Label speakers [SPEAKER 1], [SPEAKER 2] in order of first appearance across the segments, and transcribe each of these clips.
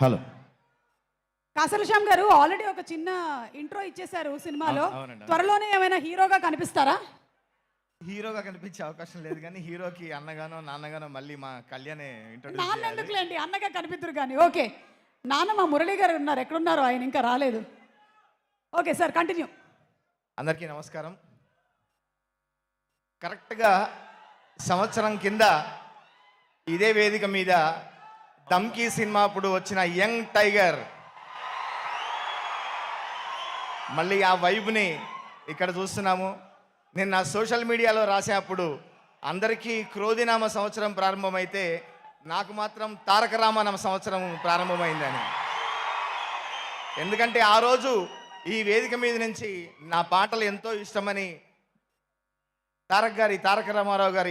[SPEAKER 1] Hello.
[SPEAKER 2] కాసల Shyam గారు already ఒక చిన్న ఇంట్రో ఇచ్చేశారు సినిమాలో.
[SPEAKER 1] అవునండి.
[SPEAKER 2] త్వరలోనే ఏమైనా హీరోగా కనిపిస్తారా?
[SPEAKER 1] హీరోగా కనిపించే అవకాశం లేదు కానీ హీరోకి అన్నగానో నాన్నగానో మళ్ళీ మా కళ్యాణ్ ఇంట్రొడ్యూస్
[SPEAKER 2] నాన్న
[SPEAKER 1] చేయాలి.
[SPEAKER 2] ఎందుకులేండి, అన్నగా కనిపిద్దరు కానీ. ఓకే, నాన్న మా మురళి గారు ఉన్నారు, ఎక్కడున్నారు ఆయన? ఇంకా రాలేదు. Okay sir, continue.
[SPEAKER 1] అందరికీ నమస్కారం. కరెక్ట్గా సంవత్సరం కింద ఇదే వేదిక మీద దమ్కీ సినిమా అప్పుడు వచ్చిన యంగ్ టైగర్ మళ్ళీ ఆ వైబ్ని ఇక్కడ చూస్తున్నాము. నేను నా సోషల్ మీడియాలో రాసేటప్పుడు అందరికీ క్రోధినామ సంవత్సరం ప్రారంభమైతే నాకు మాత్రం తారక రామనామ సంవత్సరం ప్రారంభమైందని. ఎందుకంటే ఆ రోజు ఈ వేదిక మీద నుంచి నా పాటలు ఎంతో ఇష్టమని తారక రామారావు గారు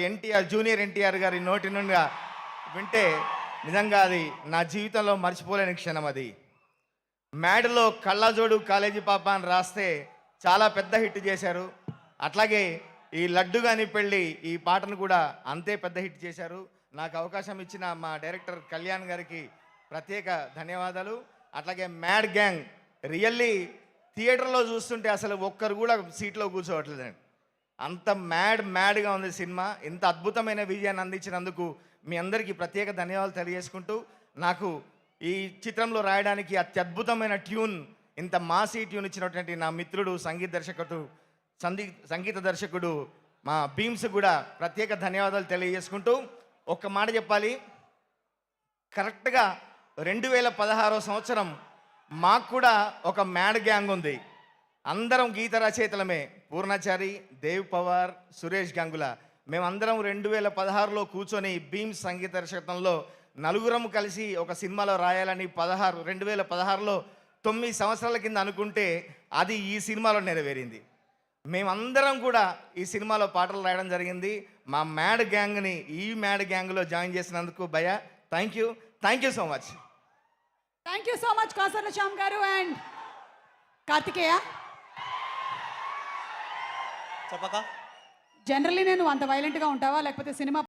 [SPEAKER 1] జూనియర్ ఎన్టీఆర్ గారి నోటి నుండి వింటే నిజంగా అది నా జీవితంలో మర్చిపోలేని క్షణం. అది మ్యాడ్లో కళ్ళజోడు కాలేజీ పాప అని రాస్తే చాలా పెద్ద హిట్ చేశారు. అట్లాగే ఈ లడ్డు గాని పెళ్ళి ఈ పాటను కూడా అంతే పెద్ద హిట్ చేశారు. నాకు అవకాశం ఇచ్చిన మా డైరెక్టర్ కళ్యాణ్ గారికి ప్రత్యేక ధన్యవాదాలు. అట్లాగే మ్యాడ్ గ్యాంగ్ రియల్లీ థియేటర్లో చూస్తుంటే అసలు ఒక్కరు కూడా సీట్లో కూర్చోవట్లేదండి. అంత మ్యాడ్గా ఉంది సినిమా. ఇంత అద్భుతమైన విజయాన్ని అందించినందుకు మీ అందరికీ ప్రత్యేక ధన్యవాదాలు తెలియజేసుకుంటూ, నాకు ఈ చిత్రంలో రాయడానికి అత్యద్భుతమైన ట్యూన్, ఇంత మాసీ ట్యూన్ ఇచ్చినటువంటి నా మిత్రుడు సంగీత దర్శకుడు మా భీమ్స్ కూడా ప్రత్యేక ధన్యవాదాలు తెలియజేసుకుంటూ, ఒక్క మాట చెప్పాలి. కరెక్ట్గా 2016 సంవత్సరం మాకు కూడా ఒక మ్యాడ్ గ్యాంగ్ ఉంది. అందరం గీత రచయితలమే. పూర్ణాచారి, దేవ్ పవార్, సురేష్ గంగుల. మేమందరం 2016లో కూర్చొని భీమ్స్ సంగీత దర్శకత్వంలో నలుగురం కలిసి ఒక సినిమాలో రాయాలని 2016లో 9 సంవత్సరాల కింద అనుకుంటే అది ఈ సినిమాలో నెరవేరింది. మేమందరం కూడా ఈ సినిమాలో పాటలు రాయడం జరిగింది. మా మ్యాడ్ గ్యాంగ్ని ఈ మ్యాడ్ గ్యాంగ్లో జాయిన్ చేసినందుకు భయ thank you so much.
[SPEAKER 2] Thank you so much Kasala Shyam garu. And Karthikeya,
[SPEAKER 3] చెప్పక
[SPEAKER 2] జనరల్లీ నేను అంత వైలెంట్గా ఉంటావా లేకపోతే సినిమా